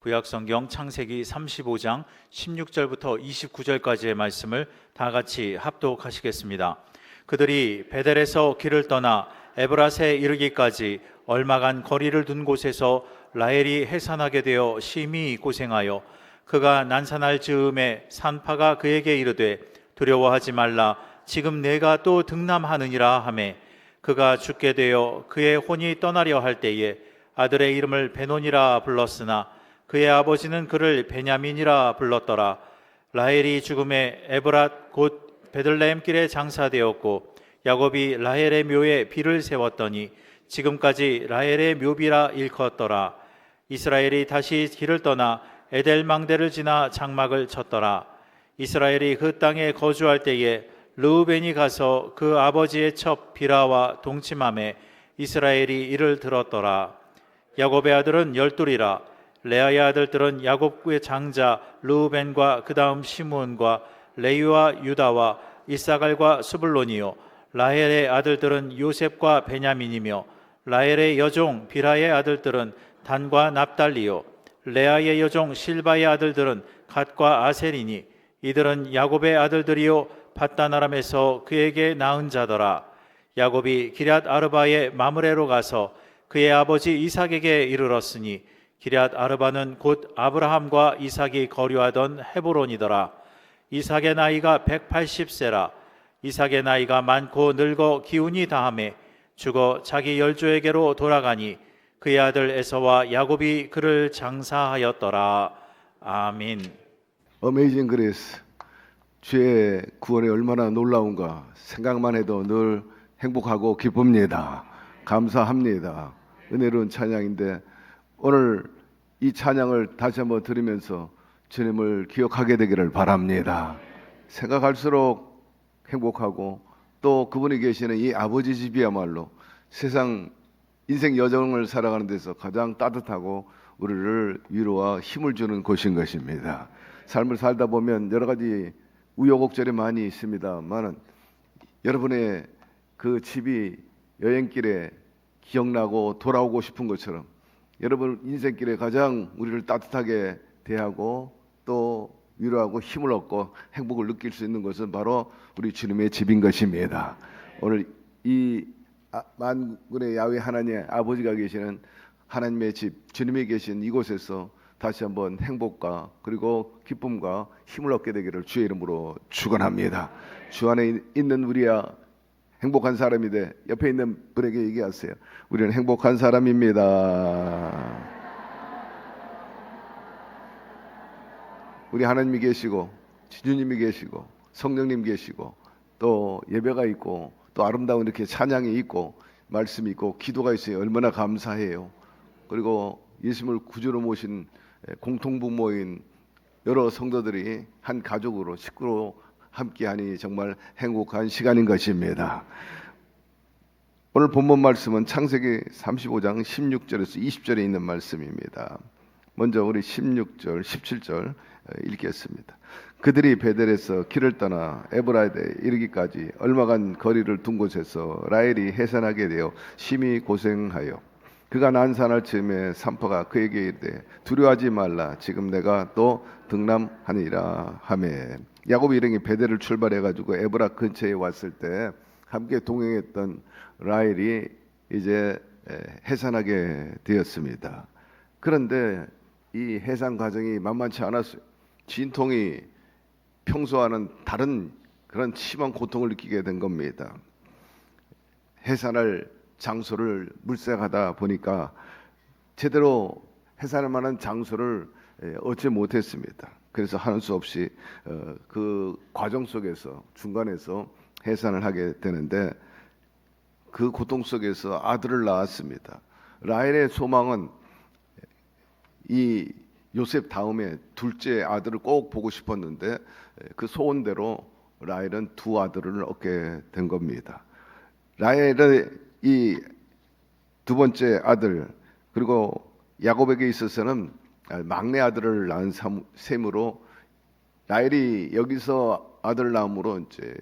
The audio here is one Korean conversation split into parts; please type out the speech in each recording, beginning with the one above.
구약성경 창세기 35장 16절부터 29절까지의 말씀을 다 같이 합독하시겠습니다. 그들이 베델에서 길을 떠나 에브라스에 이르기까지 얼마간 거리를 둔 곳에서 라헬이 해산하게 되어 심히 고생하여 그가 난산할 즈음에 산파가 그에게 이르되 두려워하지 말라, 지금 내가 또 등남하느니라 하매, 그가 죽게 되어 그의 혼이 떠나려 할 때에 아들의 이름을 베논이라 불렀으나 그의 아버지는 그를 베냐민이라 불렀더라. 라헬이 죽음에 에브랏 곧 베들레헴 길에 장사되었고 야곱이 라헬의 묘에 비를 세웠더니 지금까지 라헬의 묘비라 일컫더라. 이스라엘이 다시 길을 떠나 에델 망대를 지나 장막을 쳤더라. 이스라엘이 그 땅에 거주할 때에 르우벤이 가서 그 아버지의 첩 비라와 동침함에 이스라엘이 이를 들었더라. 야곱의 아들은 열둘이라. 레아의 아들들은 야곱의 장자 르우벤과 그 다음 시므온과 레위와 유다와 이사갈과 스불론이요, 라헬의 아들들은 요셉과 베냐민이며 라헬의 여종 비라의 아들들은 단과 납달리요, 레아의 여종 실바의 아들들은 갓과 아셀이니 이들은 야곱의 아들들이요 밧단 아람에서 그에게 낳은 자더라. 야곱이 기럇 아르바의 마므레로 가서 그의 아버지 이삭에게 이르렀으니 기럇 아르바는 곧 아브라함과 이삭이 거류하던 헤브론이더라. 이삭의 나이가 180세라. 이삭의 나이가 많고 늙어 기운이 다함에 죽어 자기 열조에게로 돌아가니 그의 아들 에서와 야곱이 그를 장사하였더라. 아멘. 어메이징 그레이스, 주의 구원이 얼마나 놀라운가 생각만 해도 늘 행복하고 기쁩니다. 감사합니다. 은혜로운 찬양인데 오늘 이 찬양을 다시 한번 들으면서 주님을 기억하게 되기를 바랍니다. 생각할수록 행복하고 또 그분이 계시는 이 아버지 집이야말로 세상 인생 여정을 살아가는 데서 가장 따뜻하고 우리를 위로와 힘을 주는 곳인 것입니다. 삶을 살다 보면 여러 가지 우여곡절이 많이 있습니다만은 여러분의 그 집이 여행길에 기억나고 돌아오고 싶은 것처럼 여러분 인생길에 가장 우리를 따뜻하게 대하고 또 위로하고 힘을 얻고 행복을 느낄 수 있는 것은 바로 우리 주님의 집인 것입니다. 오늘 이 만군의 야훼 하나님의 아버지가 계시는 하나님의 집, 주님이 계신 이곳에서 다시 한번 행복과 그리고 기쁨과 힘을 얻게 되기를 주의 이름으로 축원합니다. 주 안에 있는 우리야 행복한 사람이 돼. 옆에 있는 분에게 얘기하세요. 우리는 행복한 사람입니다. 우리 하나님이 계시고 주님이 계시고 성령님 계시고 또 예배가 있고 또 아름다운 이렇게 찬양이 있고 말씀이 있고 기도가 있어요. 얼마나 감사해요. 그리고 예수님을 구주로 모신 공통부모인 여러 성도들이 한 가족으로 식구로 함께하니 정말 행복한 시간인 것입니다. 오늘 본문 말씀은 창세기 35장 16절에서 20절에 있는 말씀입니다. 먼저 우리 16절, 17절 읽겠습니다. 그들이 베델에서 길을 떠나 에브라스에 이르기까지 얼마간 거리를 둔 곳에서 라헬이 해산하게 되어 심히 고생하여 그가 난산할 즈음에 산파가 그에게 이르되 두려워하지 말라, 지금 내가 또 등남하니라 하매, 야곱이 일행이 베델을 출발해가지고 에브라 근처에 왔을 때 함께 동행했던 라헬이 이제 해산하게 되었습니다. 그런데 이 해산 과정이 만만치 않았어요. 진통이 평소와는 다른 그런 심한 고통을 느끼게 된 겁니다. 해산할 장소를 물색하다 보니까 제대로 해산할 만한 장소를 얻지 못했습니다. 그래서 하는 수 없이 그 과정 속에서 중간에서 해산을 하게 되는데 그 고통 속에서 아들을 낳았습니다. 라헬의 소망은 이 요셉 다음에 둘째 아들을 꼭 보고 싶었는데 그 소원대로 라헬은 두 아들을 얻게 된 겁니다. 라헬의 이 두 번째 아들 그리고 야곱에게 있어서는 막내 아들을 낳은 셈으로 라헬이 여기서 아들 낳음으로 이제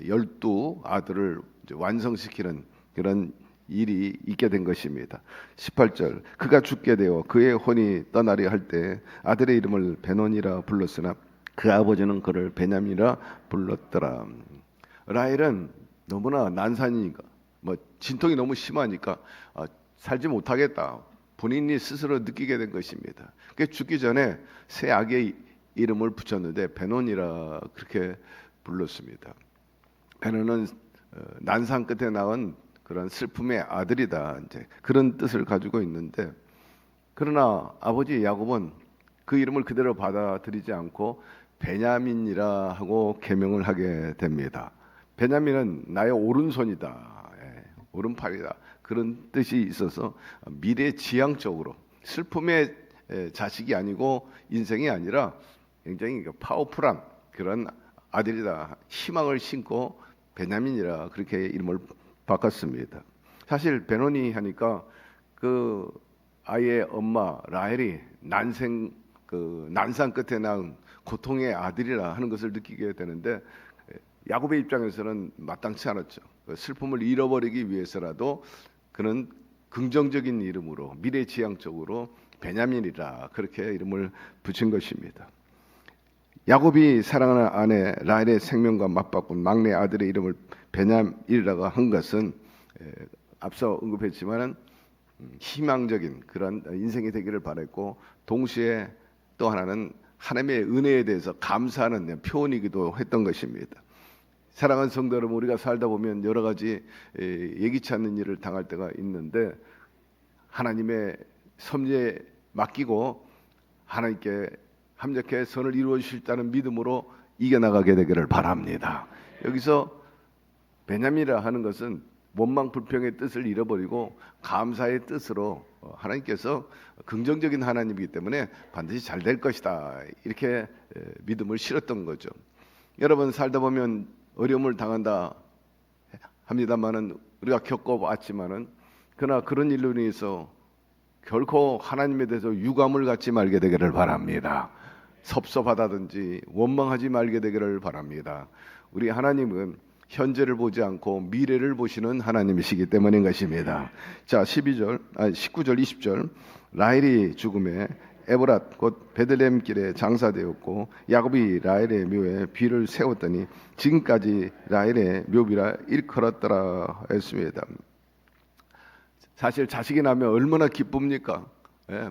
12 아들을 이제 완성시키는 그런 일이 있게 된 것입니다. 18절 그가 죽게 되어 그의 혼이 떠나려 할 때 아들의 이름을 베논이라 불렀으나 그 아버지는 그를 베냐민이라 불렀더라. 라헬은 너무나 난산이니까 진통이 너무 심하니까 살지 못하겠다. 본인이 스스로 느끼게 된 것입니다. 그 죽기 전에 새 아기의 이름을 붙였는데 베논이라 그렇게 불렀습니다. 베논은 난산 끝에 낳은 그런 슬픔의 아들이다. 이제 그런 뜻을 가지고 있는데, 그러나 아버지 야곱은 그 이름을 그대로 받아들이지 않고 베냐민이라 하고 계명을 하게 됩니다. 베냐민은 나의 오른손이다, 오른팔이다, 그런 뜻이 있어서 미래지향적으로 슬픔의 자식이 아니고 인생이 아니라 굉장히 파워풀한 그런 아들이다, 희망을 심고 베냐민이라 그렇게 이름을 바꿨습니다. 사실 베노니 하니까 그 아이의 엄마 라헬이 난산 끝에 낳은 고통의 아들이라 하는 것을 느끼게 되는데, 야곱의 입장에서는 마땅치 않았죠. 슬픔을 잃어버리기 위해서라도 그는 긍정적인 이름으로 미래지향적으로 베냐민이라 그렇게 이름을 붙인 것입니다. 야곱이 사랑하는 아내 라헬의 생명과 맞바꾼 막내 아들의 이름을 베냐민이라고 한 것은 앞서 언급했지만은 희망적인 그런 인생이 되기를 바랬고, 동시에 또 하나는 하나님의 은혜에 대해서 감사하는 표현이기도 했던 것입니다. 사랑하는 성도 여러분, 우리가 살다 보면 여러 가지 예기치 않는 일을 당할 때가 있는데 하나님의 섭리에 맡기고 하나님께 합력해 선을 이루어 주실다는 믿음으로 이겨나가게 되기를 바랍니다. 여기서 베냐민이라 하는 것은 원망 불평의 뜻을 잃어버리고 감사의 뜻으로 하나님께서 긍정적인 하나님이기 때문에 반드시 잘 될 것이다, 이렇게 믿음을 실었던 거죠. 여러분, 살다 보면 어려움을 당한다 합니다만은, 우리가 겪어봤지만은, 그러나 그런 일로 인해서 결코 하나님에 대해서 유감을 갖지 말게 되기를 바랍니다. 섭섭하다든지 원망하지 말게 되기를 바랍니다. 우리 하나님은 현재를 보지 않고 미래를 보시는 하나님이시기 때문인 것입니다. 자, 19절 20절 라헬이 죽음에 에브랏 곧 베들레헴 길에 장사되었고 야곱이 라헬의 묘에 비를 세웠더니 지금까지 라헬의 묘비라 일컬었더라 했습니다. 사실 자식이 나면 얼마나 기쁩니까?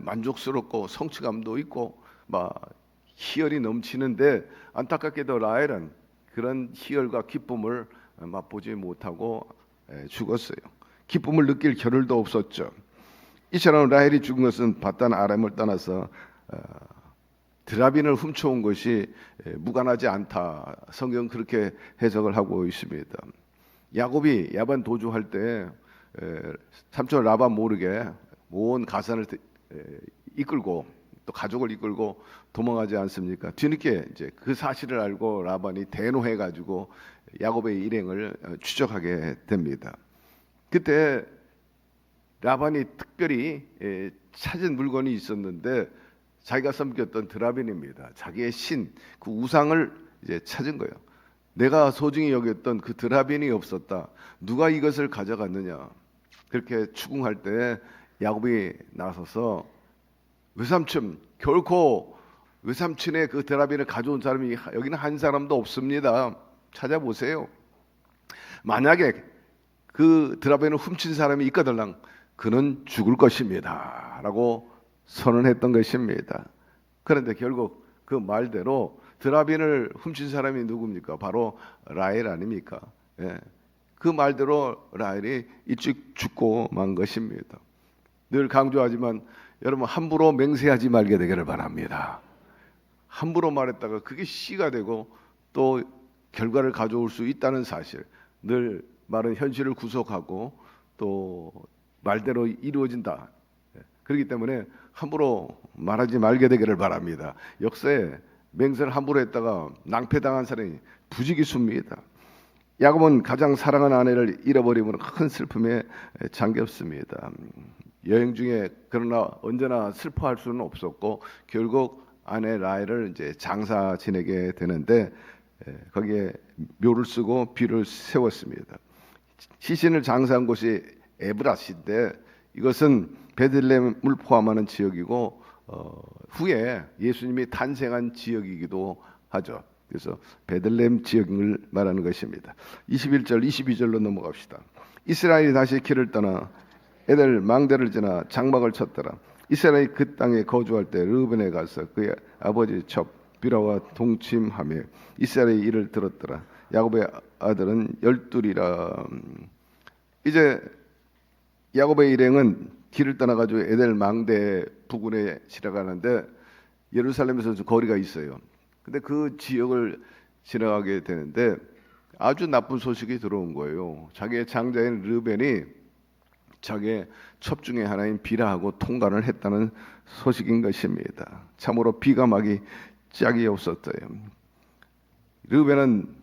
만족스럽고 성취감도 있고 막 희열이 넘치는데, 안타깝게도 라헬은 그런 희열과 기쁨을 맛보지 못하고 죽었어요. 기쁨을 느낄 겨를도 없었죠. 이처럼 라헬이 죽은 것은 바단 아람을 떠나서 드라빈을 훔쳐온 것이 무관하지 않다, 성경 그렇게 해석을 하고 있습니다. 야곱이 야반 도주할 때 삼촌 라반 모르게 온 가산을 이끌고 또 가족을 이끌고 도망하지 않습니까? 뒤늦게 이제 그 사실을 알고 라반이 대노해 가지고 야곱의 일행을 추적하게 됩니다. 그때 라반이 특별히 찾은 물건이 있었는데 자기가 섬겼던 드라빈입니다. 자기의 신, 그 우상을 이제 찾은 거예요. 내가 소중히 여겼던 그 드라빈이 없었다, 누가 이것을 가져갔느냐, 그렇게 추궁할 때 야곱이 나서서 외삼촌, 결코 외삼촌의 그 드라빈을 가져온 사람이 여기는 한 사람도 없습니다. 찾아보세요. 만약에 그 드라빈을 훔친 사람이 있거들랑 그는 죽을 것입니다 라고 선언했던 것입니다. 그런데 결국 그 말대로 드라빈을 훔친 사람이 누굽니까? 바로 라헬 아닙니까? 그 말대로 라헬이 일찍 죽고 만 것입니다. 늘 강조하지만 여러분, 함부로 맹세하지 말게 되기를 바랍니다. 함부로 말했다가 그게 씨가 되고 또 결과를 가져올 수 있다는 사실, 늘 말은 현실을 구속하고 또 말대로 이루어진다. 그렇기 때문에 함부로 말하지 말게 되기를 바랍니다. 역사에 맹세를 함부로 했다가 낭패당한 사람이 부지기수입니다. 야곱은 가장 사랑하는 아내를 잃어버림으로 큰 슬픔에 잠겼습니다. 여행 중에 그러나 언제나 슬퍼할 수는 없었고 결국 아내 라헬을 이제 장사 지내게 되는데 거기에 묘를 쓰고 비를 세웠습니다. 시신을 장사한 곳이 에브라스인데 이것은 베들레헴을 포함하는 지역이고 후에 예수님이 탄생한 지역이기도 하죠. 그래서 베들레헴 지역을 말하는 것입니다. 21절, 22절로 넘어갑시다. 이스라엘이 다시 길을 떠나 에델 망대를 지나 장막을 쳤더라. 이스라엘이 그 땅에 거주할 때 르우벤에 가서 그의 아버지 첩 비라와 동침하며 이스라엘의 일을 들었더라. 야곱의 아들은 12이라. 이제 야곱의 일행은 길을 떠나가지고 에델 망대 부근에 지나가는데 예루살렘에서 좀 거리가 있어요. 근데 그 지역을 지나가게 되는데 아주 나쁜 소식이 들어온 거예요. 자기의 장자인 르벤이 자기의 첩 중에 하나인 비라하고 통관을 했다는 소식인 것입니다. 참으로 비감하기 짝이 없었어요. 르벤은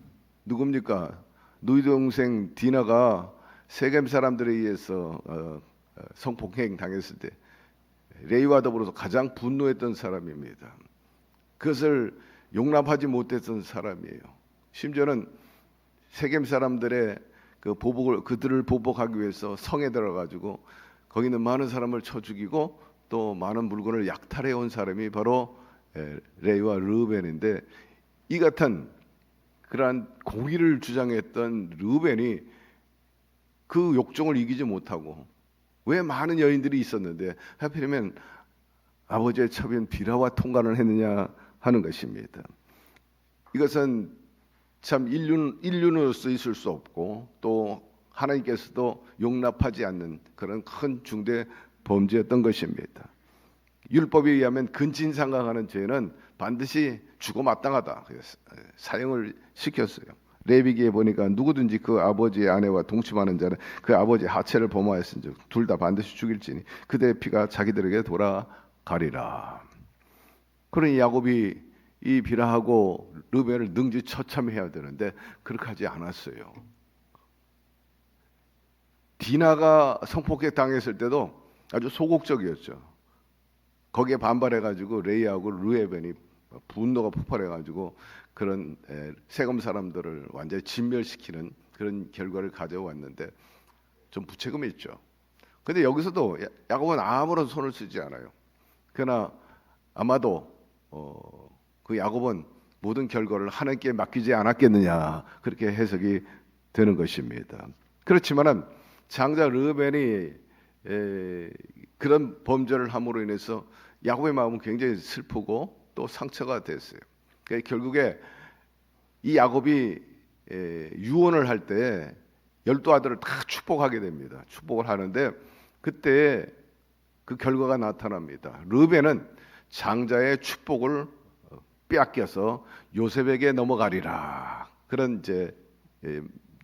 누굽니까? 누이 동생 디나가 세겜 사람들에 의해서 성폭행 당했을 때 레이와 더불어서 가장 분노했던 사람입니다. 그것을 용납하지 못했던 사람이에요. 심지어는 세겜 사람들의 그 보복을 그들을 보복하기 위해서 성에 들어가지고 거기 있는 많은 사람을 쳐 죽이고 또 많은 물건을 약탈해 온 사람이 바로 레이와 르벤인데 이 같은 그러한 공의를 주장했던 르벤이 그 욕정을 이기지 못하고 왜 많은 여인들이 있었는데 하필이면 아버지의 첩인 비라와 통관을 했느냐 하는 것입니다. 이것은 참 인륜으로서 있을 수 없고 또 하나님께서도 용납하지 않는 그런 큰 중대 범죄였던 것입니다. 율법에 의하면 근친상각하는 죄는 반드시 죽어 마땅하다. 그래서 사형을 시켰어요. 레위기에 보니까 누구든지 그 아버지의 아내와 동침하는 자는 그 아버지의 하체를 범하였은즉 둘 다 반드시 죽일지니 그대의 피가 자기들에게 돌아가리라. 그러니 야곱이 이 비라하고 르벤을 능지 처참해야 되는데 그렇게 하지 않았어요. 디나가 성폭행 당했을 때도 아주 소극적이었죠. 거기에 반발해가지고 레이하고 르벤이 분노가 폭발해가지고 그런 세겜 사람들을 완전히 진멸시키는 그런 결과를 가져왔는데 좀 부채금했죠. 그런데 여기서도 야곱은 아무런 손을 쓰지 않아요. 그러나 아마도 그 야곱은 모든 결과를 하나님께 맡기지 않았겠느냐 그렇게 해석이 되는 것입니다. 그렇지만은 장자 르벤이 그런 범죄를 함으로 인해서 야곱의 마음은 굉장히 슬프고 또 상처가 됐어요. 그러니까 결국에 이 야곱이 유언을 할 때 12아들을 다 축복하게 됩니다. 축복을 하는데 그때 그 결과가 나타납니다. 르벤은 장자의 축복을 빼앗겨서 요셉에게 넘어가리라. 그런 이제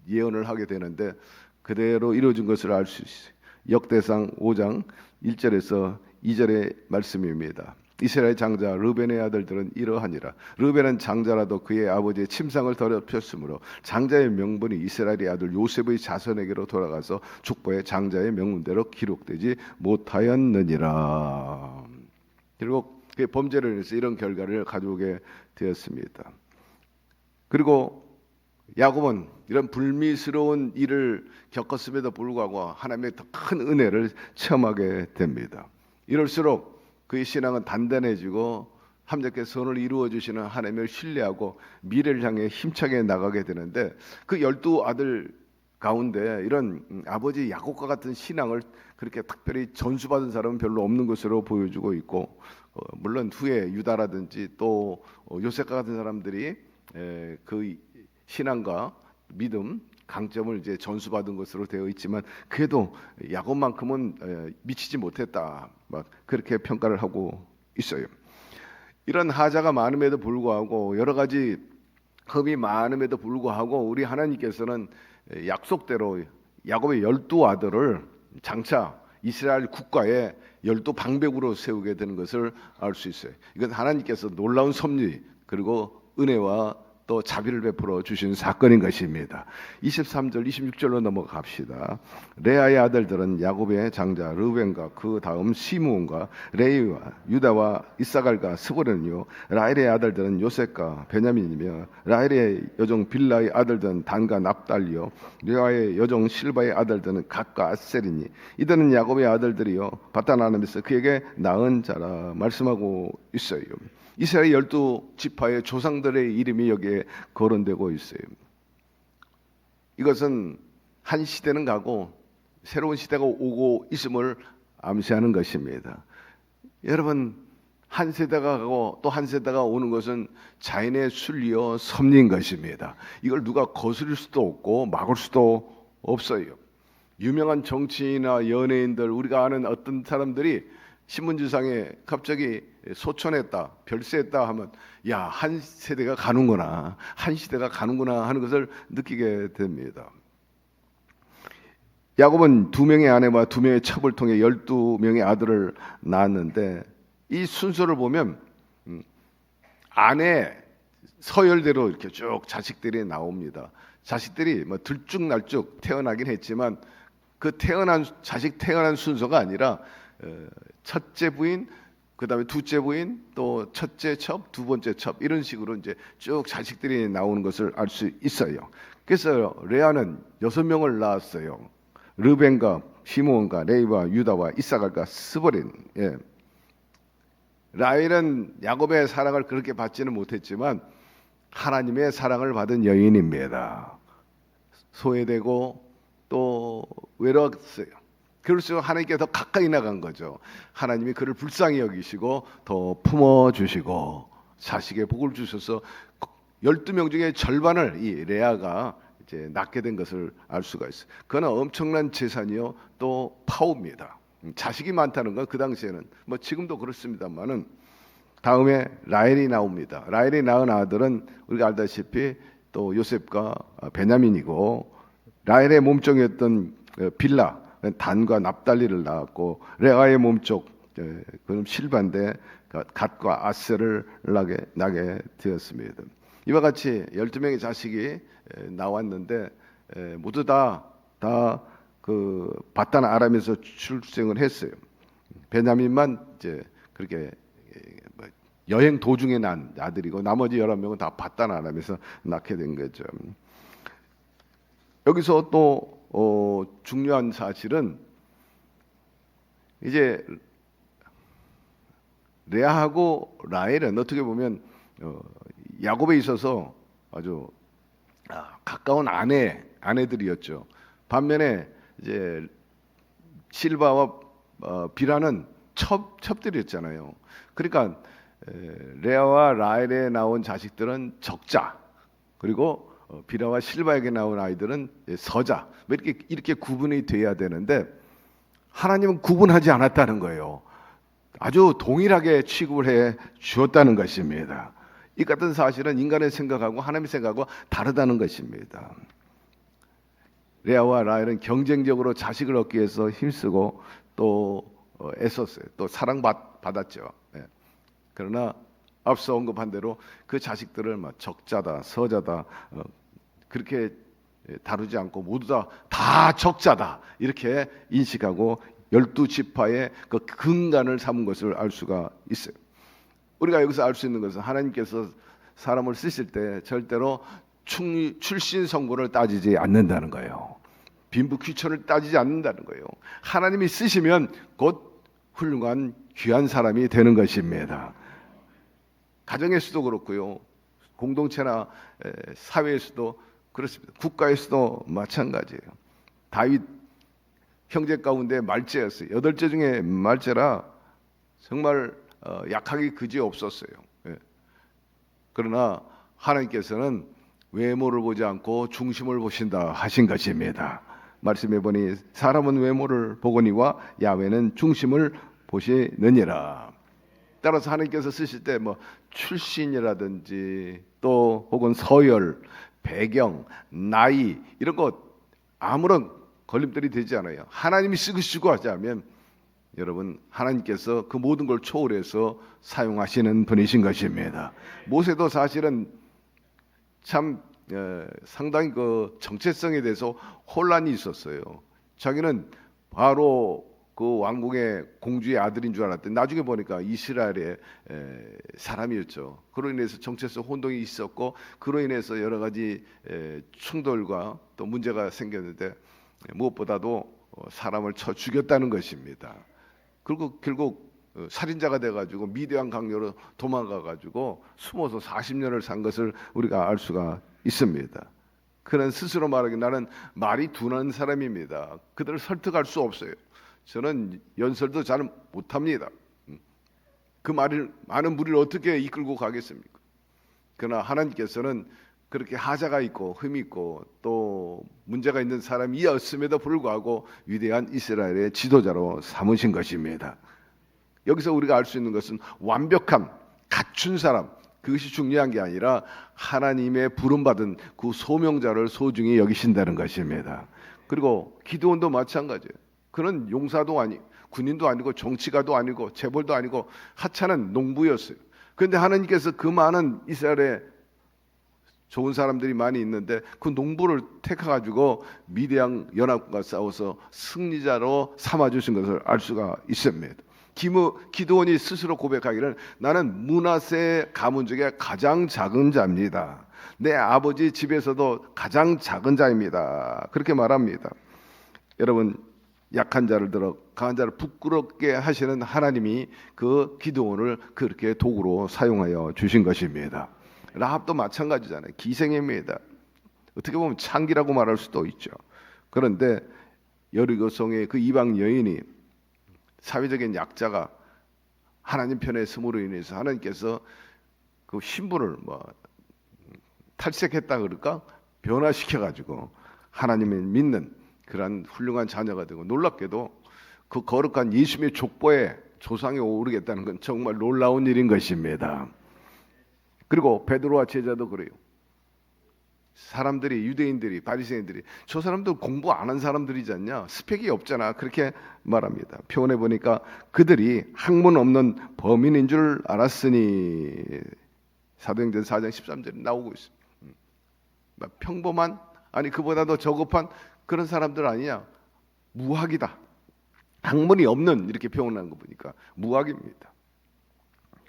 예언을 하게 되는데 그대로 이루어진 것을 알 수 있어요. 역대상 5장 1절에서 2절의 말씀입니다. 이스라엘 장자 르벤의 아들들은 이러하니라. 르벤은 장자라도 그의 아버지의 침상을 더럽혔으므로 장자의 명분이 이스라엘의 아들 요셉의 자손에게로 돌아가서 족보에 장자의 명분대로 기록되지 못하였느니라. 결국 그 범죄를 인해서 이런 결과를 가져오게 되었습니다. 그리고 야곱은 이런 불미스러운 일을 겪었음에도 불구하고 하나님의 더 큰 은혜를 체험하게 됩니다. 이럴수록 그의 신앙은 단단해지고 함께 선을 이루어 주시는 하나님을 신뢰하고 미래를 향해 힘차게 나가게 되는데 그 12아들 가운데 이런 아버지 야곱과 같은 신앙을 그렇게 특별히 전수받은 사람은 별로 없는 것으로 보여주고 있고 물론 후에 유다라든지 또 요셉과 같은 사람들이 그 신앙과 믿음 강점을 이제 전수받은 것으로 되어 있지만 그래도 야곱만큼은 미치지 못했다. 막 그렇게 평가를 하고 있어요. 이런 하자가 많음에도 불구하고 여러 가지 흠이 많음에도 불구하고 우리 하나님께서는 약속대로 야곱의 12아들을 장차 이스라엘 국가의 12방백으로 세우게 되는 것을 알 수 있어요. 이건 하나님께서 놀라운 섭리 그리고 은혜와 또 자비를 베풀어 주신 사건인 것입니다. 23절, 26절로 넘어갑시다. 레아의 아들들은 야곱의 장자 르벤과 그 다음 시므온과 레위와 유다와 이사갈과 스보른이요 라헬의 아들들은 요셉과 베냐민이며 라헬의 여종 빌라의 아들들은 단과 납달리요 레아의 여종 실바의 아들들은 gad과 아셀이니 이들은 야곱의 아들들이요 바단-아람에서 그에게 낳은 자라 말씀하고 있어요. 이스라엘 12지파의 조상들의 이름이 여기에 거론되고 있어요. 이것은 한 시대는 가고 새로운 시대가 오고 있음을 암시하는 것입니다. 여러분, 한 세대가 가고 또 한 세대가 오는 것은 자연의 순리요 섭리인 것입니다. 이걸 누가 거스릴 수도 없고 막을 수도 없어요. 유명한 정치인이나 연예인들, 우리가 아는 어떤 사람들이 신문지상에 갑자기 소천했다, 별세했다 하면 야, 한 세대가 가는구나, 한 시대가 가는구나 하는 것을 느끼게 됩니다. 야곱은 2명의 아내와 2명의 첩을 통해 12명의 아들을 낳았는데 이 순서를 보면 아내 서열대로 이렇게 쭉 자식들이 나옵니다. 자식들이 뭐 들쭉날쭉 태어나긴 했지만 그 자식 태어난 순서가 아니라 첫째 부인, 그 다음에 둘째 부인, 또 첫째 첩, 두 번째 첩 이런 식으로 이제 쭉 자식들이 나오는 것을 알 수 있어요. 그래서 레아는 6명을 낳았어요. 르벤과 시므온과 레위와 유다와 이사갈과 스보린. 예. 라헬은 야곱의 사랑을 그렇게 받지는 못했지만 하나님의 사랑을 받은 여인입니다. 소외되고 또 외로웠어요. 그럴수록 하나님께 더 가까이 나간 거죠. 하나님이 그를 불쌍히 여기시고 더 품어주시고 자식의 복을 주셔서 12명 중에 절반을 이 레아가 이제 낳게 된 것을 알 수가 있어요. 그는 엄청난 재산이요 또 파워입니다. 자식이 많다는 건 그 당시에는 뭐 지금도 그렇습니다만은 다음에 라헬이 나옵니다. 라헬이 낳은 아들은 우리가 알다시피 또 요셉과 베냐민이고 라헬의 몸종이었던 빌라 단과 납달리를 낳았고 레아의 몸쪽 그럼 실바인데 갓과 아셀을 낳게 되었습니다. 이와 같이 12명의 자식이 나왔는데 모두 다 그 바단 아람에서 출생을 했어요. 베냐민만 이제 그렇게 여행 도중에 난 아들이고 나머지 11명은 다 바단 아람에서 낳게 된 거죠. 여기서 또 중요한 사실은 이제 레아하고 라헬은 어떻게 보면 야곱에 있어서 아주 가까운 아내들이었죠. 반면에 이제 실바와 비라는 첩들이었잖아요. 그러니까 레아와 라헬에 나온 자식들은 적자, 그리고 비라와 실바에게 나온 아이들은 서자. 이렇게 구분이 돼야 되는데 하나님은 구분하지 않았다는 거예요. 아주 동일하게 취급을 해 주었다는 것입니다. 이 같은 사실은 인간의 생각하고 하나님의 생각하고 다르다는 것입니다. 레아와 라헬은 경쟁적으로 자식을 얻기 위해서 힘쓰고 또 애썼어요. 또 사랑받았죠. 그러나 앞서 언급한 대로 그 자식들을 적자다, 서자다 그렇게 다루지 않고 모두 다 적자다 이렇게 인식하고 12지파의 그 근간을 삼은 것을 알 수가 있어요. 우리가 여기서 알 수 있는 것은 하나님께서 사람을 쓰실 때 절대로 출신 성분을 따지지 않는다는 거예요. 빈부 귀천을 따지지 않는다는 거예요. 하나님이 쓰시면 곧 훌륭한 귀한 사람이 되는 것입니다. 가정에서도 그렇고요. 공동체나 사회에서도 그렇습니다. 국가에서도 마찬가지예요. 다윗 형제 가운데 말째였어요. 8째 중에 말째라 정말 약하기 그지 없었어요. 그러나 하나님께서는 외모를 보지 않고 중심을 보신다 하신 것입니다. 말씀해 보니 사람은 외모를 보거니와 야훼는 중심을 보시느니라. 따라서 하나님께서 쓰실 때 출신이라든지 또 혹은 서열, 배경, 나이 이런 것 아무런 걸림돌이 되지 않아요. 하나님이 쓰시고 하자면 여러분 하나님께서 그 모든 걸 초월해서 사용하시는 분이신 것입니다. 모세도 사실은 참 상당히 그 정체성에 대해서 혼란이 있었어요. 자기는 바로 그 왕궁의 공주의 아들인 줄 알았더니 나중에 보니까 이스라엘의 사람이었죠. 그로 인해서 정체성 혼동이 있었고 그로 인해서 여러 가지 충돌과 또 문제가 생겼는데 무엇보다도 사람을 쳐 죽였다는 것입니다. 그리고 결국 살인자가 돼가지고 미디안 강요로 도망가가지고 숨어서 40년을 산 것을 우리가 알 수가 있습니다. 그는 스스로 말하기 나는 말이 둔한 사람입니다. 그들을 설득할 수 없어요. 저는 연설도 잘 못합니다. 그 말을 많은 무리를 어떻게 이끌고 가겠습니까? 그러나 하나님께서는 그렇게 하자가 있고 흠이 있고 또 문제가 있는 사람이었음에도 불구하고 위대한 이스라엘의 지도자로 삼으신 것입니다. 여기서 우리가 알 수 있는 것은 완벽함, 갖춘 사람, 그것이 중요한 게 아니라 하나님의 부름받은 그 소명자를 소중히 여기신다는 것입니다. 그리고 기드온도 마찬가지예요. 그는 용사도 아니고 군인도 아니고 정치가도 아니고 재벌도 아니고 하찮은 농부였어요. 그런데 하나님께서 그 많은 이스라엘에 좋은 사람들이 많이 있는데 그 농부를 택해가지고 미디안 연합과 싸워서 승리자로 삼아주신 것을 알 수가 있습니다. 기드온이 스스로 고백하기를 나는 므낫세 가문 중에 가장 작은 자입니다. 내 아버지 집에서도 가장 작은 자입니다. 그렇게 말합니다. 여러분, 약한 자를 들어 강한 자를 부끄럽게 하시는 하나님이 그 기드온을 그렇게 도구로 사용하여 주신 것입니다. 라합도 마찬가지잖아요. 기생입니다. 어떻게 보면 창기라고 말할 수도 있죠. 그런데 여리고성의 그 이방 여인이 사회적인 약자가 하나님 편에 서므로 인해서 하나님께서 그 신분을 탈색했다 그럴까 변화시켜 가지고 하나님을 믿는 그러한 훌륭한 자녀가 되고 놀랍게도 그 거룩한 예수님의 족보에 조상에 오르겠다는 건 정말 놀라운 일인 것입니다. 그리고 베드로와 제자도 그래요. 사람들이 유대인들이 바리새인들이 저 사람들 공부 안 한 사람들이지 않냐 스펙이 없잖아 그렇게 말합니다. 표현해 보니까 그들이 학문 없는 범인인 줄 알았으니 사도행전 4장 13절에 나오고 있습니다. 평범한 아니 그보다도 저급한 그런 사람들 아니냐 무학이다. 학문이 없는 이렇게 표현하는 거 보니까 무학입니다.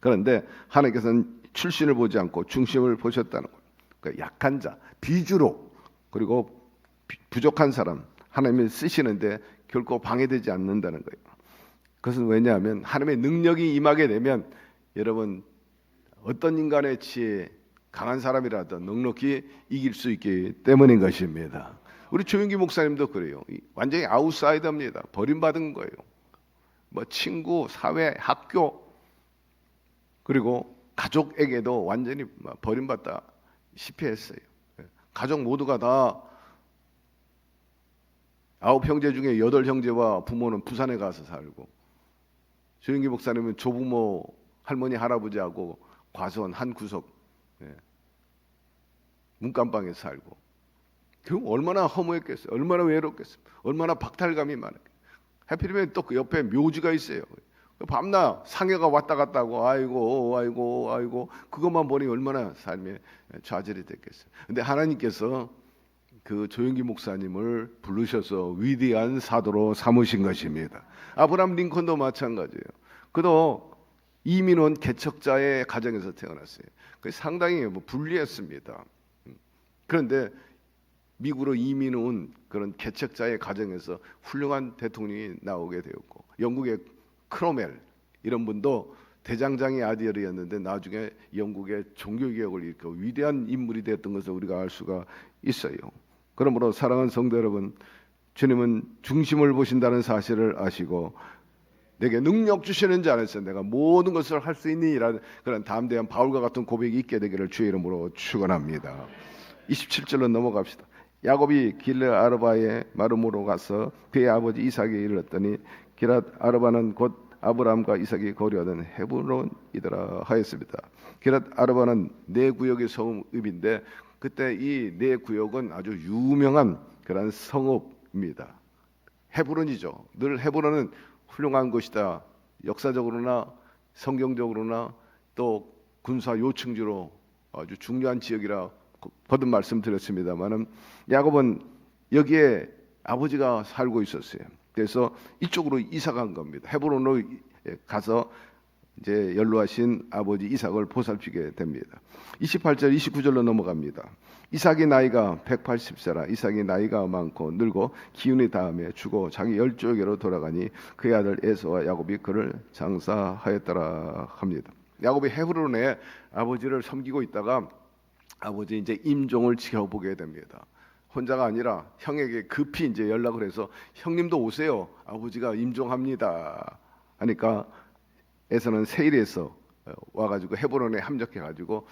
그런데 하나님께서는 출신을 보지 않고 중심을 보셨다는 거예요. 그러니까 약한 자, 비주로 그리고 부족한 사람 하나님이 쓰시는데 결코 방해되지 않는다는 거예요. 그것은 왜냐하면 하나님의 능력이 임하게 되면 여러분 어떤 인간의 지혜 강한 사람이라도 넉넉히 이길 수 있기 때문인 것입니다. 우리 조윤기 목사님도 그래요. 완전히 아웃사이더입니다. 버림받은 거예요. 친구, 사회, 학교 그리고 가족에게도 완전히 버림받다 시피했어요. 가족 모두가 다 9형제 중에 8형제와 부모는 부산에 가서 살고 조윤기 목사님은 조부모 할머니 할아버지하고 과수원 한 구석 문간방에 살고 결국 얼마나 허무했겠어요. 얼마나 외롭겠어요. 얼마나 박탈감이 많았겠어요. 하필이면 또 그 옆에 묘지가 있어요. 밤낮 상해가 왔다 갔다 하고 아이고 그것만 보니 얼마나 삶에 좌절이 됐겠어요. 근데 하나님께서 그 조윤기 목사님을 부르셔서 위대한 사도로 삼으신 것입니다. 아브라함 링컨도 마찬가지예요. 그도 이민 온 개척자의 가정에서 태어났어요. 상당히 불리했습니다. 그런데 미국으로 이민 온 그런 개척자의 가정에서 훌륭한 대통령이 나오게 되었고 영국의 크로멜 이런 분도 대장장의 아들이었는데 나중에 영국의 종교개혁을 일으켜 위대한 인물이 되었던 것을 우리가 알 수가 있어요. 그러므로 사랑하는 성도 여러분, 주님은 중심을 보신다는 사실을 아시고 내게 능력 주시는 자 안에서 내가 모든 것을 할 수 있니라는 그런 담대한 바울과 같은 고백이 있게 되기를 주의 이름으로 축원합니다. 27절로 넘어갑시다. 야곱이 길르 아르바의 마름으로 가서 그의 아버지 이삭에게 이르렀더니 기랏 아르바는 곧 아브라함과 이삭이 거류하던 헤브론이더라 하였습니다. 기랏 아르바는 네 구역의 성읍인데 그때 이 네 구역은 아주 유명한 그런 성읍입니다. 헤브론이죠. 늘 헤브론은 훌륭한 곳이다. 역사적으로나 성경적으로나 또 군사 요충지로 아주 중요한 지역이라 거듭 말씀드렸습니다만은 야곱은 여기에 아버지가 살고 있었어요. 그래서 이쪽으로 이사 간 겁니다. 헤브론으로 가서 이제 연로하신 아버지 이삭을 보살피게 됩니다. 28절 29절로 넘어갑니다. 이삭이 나이가 180세라 이삭이 나이가 많고 늙고 기운이 다음에 죽어 자기 열조에게로 돌아가니 그의 아들 에서와 야곱이 그를 장사하였더라 합니다. 야곱이 헤브론에 아버지를 섬기고 있다가 아버지 이제 임종을 지켜보게 됩니다. 혼자가 아니라 형에게 급히 이제 연락을 해서 형님도 오세요. 아버지가 임종합니다. 하니까 에서는 세일에서 와가지고 헤브론에 함적해가지고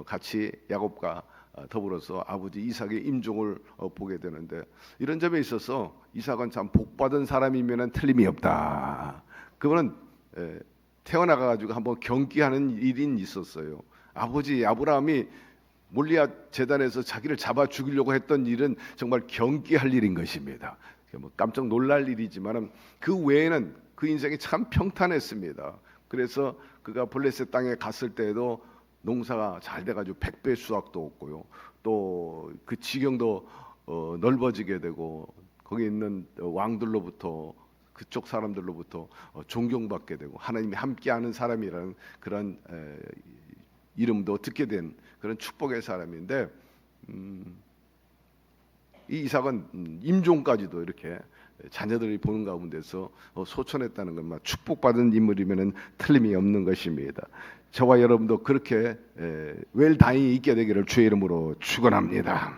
같이 야곱과 더불어서 아버지 이삭의 임종을 보게 되는데 이런 점에 있어서 이삭은 참 복받은 사람이면은 틀림이 없다. 그거는 태어나가지고 한번 경기하는 일이 있었어요. 아버지 아브라함이 몰리아 제단에서 자기를 잡아 죽이려고 했던 일은 정말 경기할 일인 것입니다. 뭐 깜짝 놀랄 일이지만은 그 외에는 그 인생이 참 평탄했습니다. 그래서 그가 블레셋 땅에 갔을 때에도 농사가 잘 돼가지고 100배 수확도 얻고요. 또 그 지경도 넓어지게 되고 거기 있는 왕들로부터 그쪽 사람들로부터 존경받게 되고 하나님이 함께하는 사람이라는 그런 이름도 듣게 된 그런 축복의 사람인데 이 이삭은 임종까지도 이렇게 자녀들이 보는 가운데서 소천했다는 것만 축복받은 인물이면은 틀림이 없는 것입니다. 저와 여러분도 그렇게 웰다잉이 있게 되기를 주의 이름으로 축원합니다.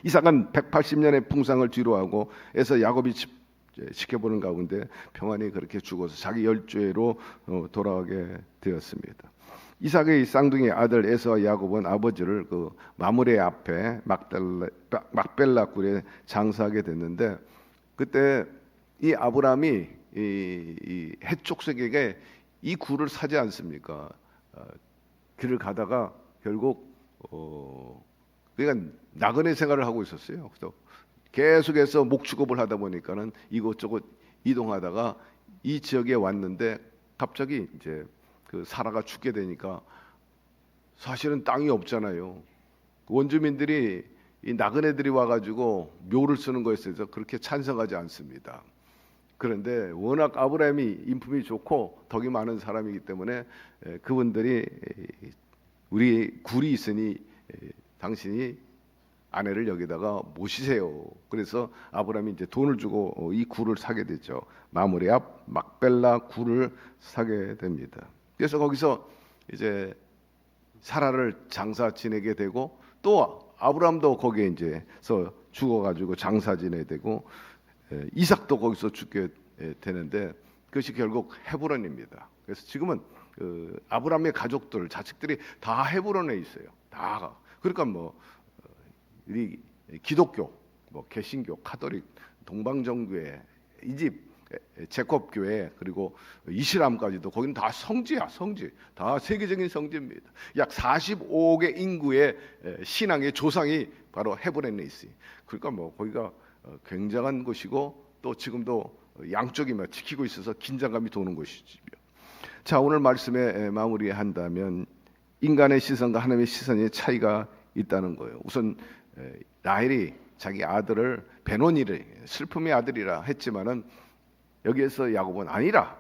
이삭은 180년의 풍상을 뒤로하고 해서 야곱이 지켜보는 가운데 평안히 그렇게 죽어서 자기 열조로 돌아가게 되었습니다. 이삭의 쌍둥이 아들 에서와 야곱은 아버지를 그 마므레 앞에 막벨라 굴에 장사하게 됐는데 그때 이 아브라함이 이 해족색에게 이 굴을 사지 않습니까? 길을 가다가 결국 그러니까 나그네 생활을 하고 있었어요. 그래서 계속해서 목축업을 하다 보니까는 이곳저곳 이동하다가 이 지역에 왔는데 갑자기 이제 그 사라가 죽게 되니까 사실은 땅이 없잖아요. 원주민들이 이 나그네들이 와가지고 묘를 쓰는 것에 대해서 그렇게 찬성하지 않습니다. 그런데 워낙 아브라함이 인품이 좋고 덕이 많은 사람이기 때문에 그분들이 우리 굴이 있으니 당신이 아내를 여기다가 모시세요. 그래서 아브라함이 이제 돈을 주고 이 굴을 사게 되죠. 마므레 앞 막벨라 굴을 사게 됩니다. 그래서 거기서 이제 사라를 장사 지내게 되고 또 아브라함도 거기에 이제서 죽어가지고 장사 지내게 되고 이삭도 거기서 죽게 되는데 그것이 결국 헤브론입니다. 그래서 지금은 그 아브라함의 가족들 자식들이 다 헤브론에 있어요. 다 그러니까 뭐 우리 기독교, 뭐 개신교, 카톨릭, 동방정교회, 이집 제콥교회 그리고 이슬람까지도 거기는 다 성지야, 성지. 다 세계적인 성지입니다. 약 45개 인구의 신앙의 조상이 바로 헤브론에 있어요. 그러니까 뭐 거기가 굉장한 곳이고 또 지금도 양쪽이 막 지키고 있어서 긴장감이 도는 곳이지요. 자, 오늘 말씀에 마무리한다면 인간의 시선과 하나님의 시선의 차이가 있다는 거예요. 우선 라헬이 자기 아들을 베노니를 슬픔의 아들이라 했지만은 여기에서 야곱은 아니라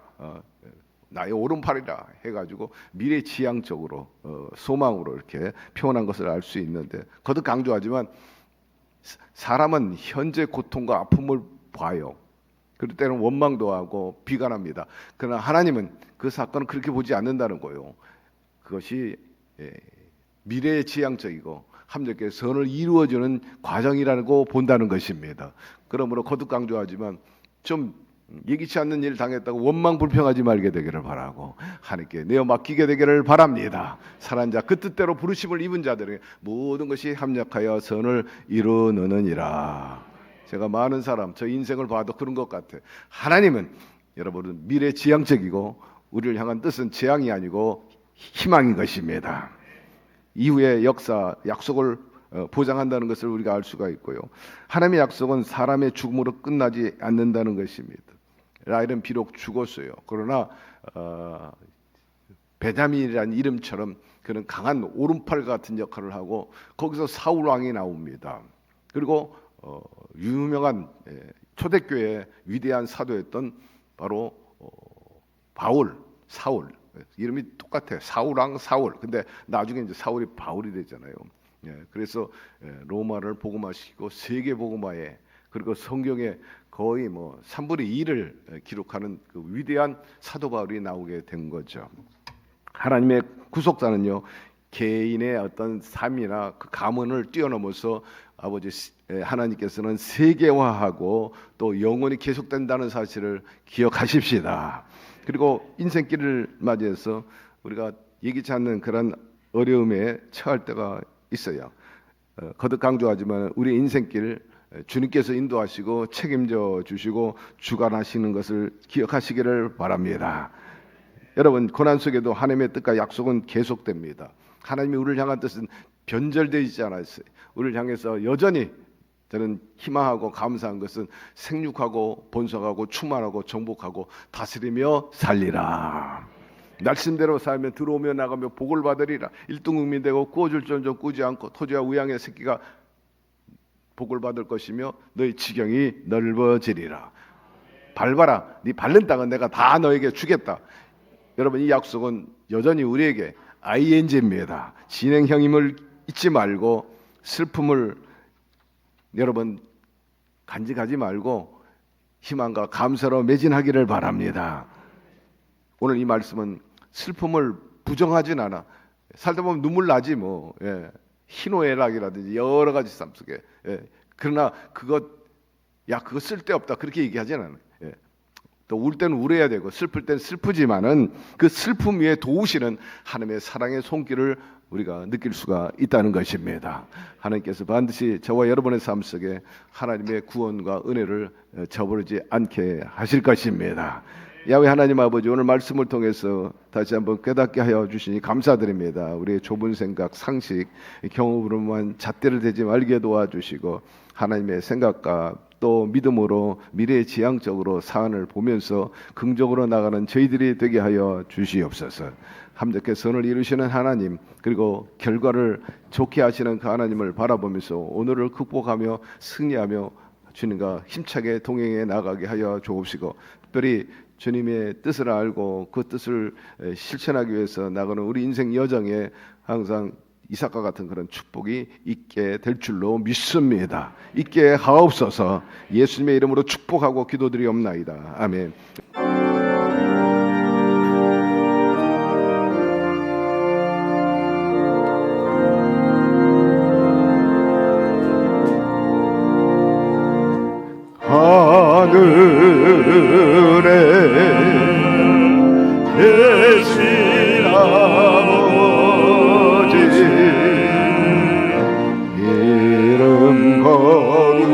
나의 오른팔이라 해가지고 미래지향적으로 소망으로 이렇게 표현한 것을 알 수 있는데 거듭 강조하지만 사람은 현재 고통과 아픔을 봐요. 그럴 때는 원망도 하고 비관합니다. 그러나 하나님은 그 사건을 그렇게 보지 않는다는 거예요. 그것이 미래지향적이고 함께 선을 이루어주는 과정이라고 본다는 것입니다. 그러므로 거듭 강조하지만 좀 예기치 않는 일 당했다고 원망 불평하지 말게 되기를 바라고 하나님께 내어 맡기게 되기를 바랍니다. 살한 자 그 뜻대로 부르심을 입은 자들에게 모든 것이 합력하여 선을 이루느니라. 제가 많은 사람 저 인생을 봐도 그런 것 같아. 하나님은 여러분은 미래지향적이고 우리를 향한 뜻은 재앙이 아니고 희망인 것입니다. 이후의 역사 약속을 보장한다는 것을 우리가 알 수가 있고요. 하나님의 약속은 사람의 죽음으로 끝나지 않는다는 것입니다. 라헬은 비록 죽었어요. 그러나 베냐민이라는 이름처럼 그는 강한 오른팔 같은 역할을 하고 거기서 사울 왕이 나옵니다. 그리고 유명한 초대교회의 위대한 사도였던 바로 바울, 사울, 이름이 똑같아요. 사울 왕 사울. 근데 나중에 이제 사울이 바울이 되잖아요. 그래서 로마를 복음화시키고 세계 복음화에, 그리고 성경에 거의 3분의 2를 기록하는 그 위대한 사도 바울이 나오게 된 거죠. 하나님의 구속사는요, 개인의 어떤 삶이나 그 가문을 뛰어넘어서 아버지 하나님께서는 세계화하고 또 영원히 계속된다는 사실을 기억하십시다. 그리고 인생길을 맞이해서 우리가 예기치 않는 그런 어려움에 처할 때가 있어요. 거듭 강조하지만 우리 인생길 주님께서 인도하시고 책임져 주시고 주관하시는 것을 기억하시기를 바랍니다. 여러분, 고난 속에도 하나님의 뜻과 약속은 계속됩니다. 하나님이 우리를 향한 뜻은 변절되지 않았어요. 우리를 향해서 여전히 저는 희망하고 감사한 것은 생육하고 번성하고 충만하고 정복하고 다스리며 살리라. 말씀대로 살면 들어오며 나가며 복을 받으리라. 일등국민 되고 꾸어줄 존좀 꾸지 않고 토지와 우양의 새끼가 복을 받을 것이며 너희 지경이 넓어지리라. 밟아라. 네 밟는 땅은 내가 다 너에게 주겠다. 여러분, 이 약속은 여전히 우리에게 ING입니다. 진행형임을 잊지 말고 슬픔을 여러분 간직하지 말고 희망과 감사로 매진하기를 바랍니다. 오늘 이 말씀은 슬픔을 부정하진 않아. 살다 보면 눈물 나지 뭐. 희노애락이라든지 여러 가지 삶 속에. 그러나 그거 쓸데없다 그렇게 얘기하지는 않아요. 또 울 때는 울어야 되고 슬플 때는 슬프지만은 그 슬픔 위에 도우시는 하나님의 사랑의 손길을 우리가 느낄 수가 있다는 것입니다. 하나님께서 반드시 저와 여러분의 삶 속에 하나님의 구원과 은혜를 저버리지 않게 하실 것입니다. 야훼 하나님 아버지, 오늘 말씀을 통해서 다시 한번 깨닫게 하여 주시니 감사드립니다. 우리의 좁은 생각, 상식, 경험으로만 잣대를 대지 말게 도와주시고 하나님의 생각과 또 믿음으로 미래지향적으로 사안을 보면서 긍정으로 나가는 저희들이 되게 하여 주시옵소서. 함께 선을 이루시는 하나님, 그리고 결과를 좋게 하시는 그 하나님을 바라보면서 오늘을 극복하며 승리하며 주님과 힘차게 동행해 나가게 하여 주옵시고, 특별히 주님의 뜻을 알고 그 뜻을 실천하기 위해서 나가는 우리 인생 여정에 항상 이삭과 같은 그런 축복이 있게 될 줄로 믿습니다. 있게 하옵소서. 예수님의 이름으로 축복하고 기도드리옵나이다. 아멘. 하늘에 계신 아버지, 이름 거룩하사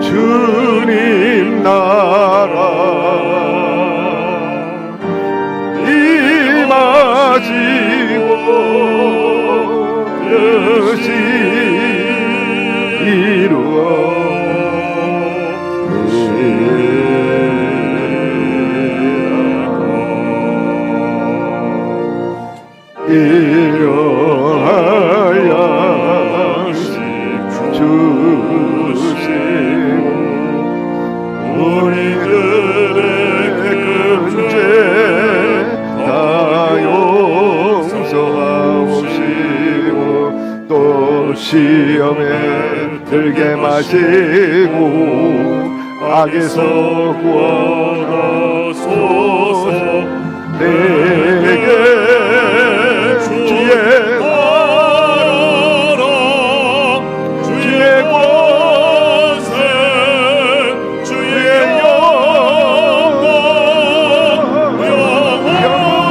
주님 나라 임하시고 뜻이 일용할 양식 주시고 우리들의 근죄 다 용서하시고 또 시험에 들게 마시고 악에서 구원하소서. 내게 주의 나라 주의 권세 주의 영광 영원히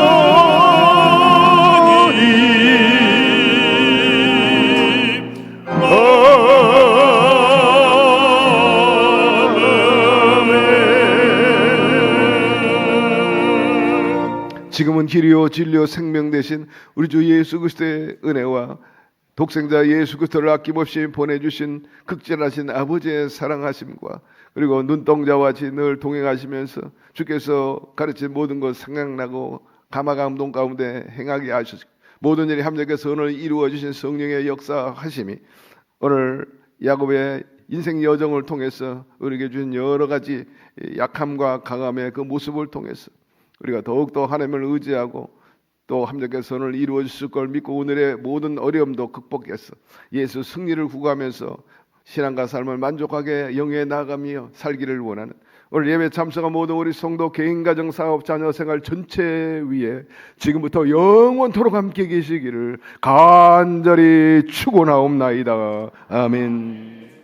지금은 길이요 진리요 생명 되신 우리 주 예수 그리스도의 은혜와 독생자 예수 그리스도를 아낌없이 보내주신 극진하신 아버지의 사랑하심과 그리고 눈동자와 같이 늘 동행하시면서 주께서 가르친 모든 것 생각나고 감화감동 가운데 행하게 하셨고 모든 일이 합력해서 오늘 이루어 주신 성령의 역사하심이 오늘 야곱의 인생 여정을 통해서 우리에게 주신 여러 가지 약함과 강함의 그 모습을 통해서 우리가 더욱더 하나님을 의지하고 또 합력해서 오늘 이루어질 걸 믿고 오늘의 모든 어려움도 극복해서 예수 승리를 구가하면서 신앙과 삶을 만족하게 영위해 나가며 살기를 원하는 오늘 예배 참석한 모든 우리 성도 개인 가정 사업 자녀 생활 전체 위에 지금부터 영원토록 함께 계시기를 간절히 축원하옵나이다. 아멘.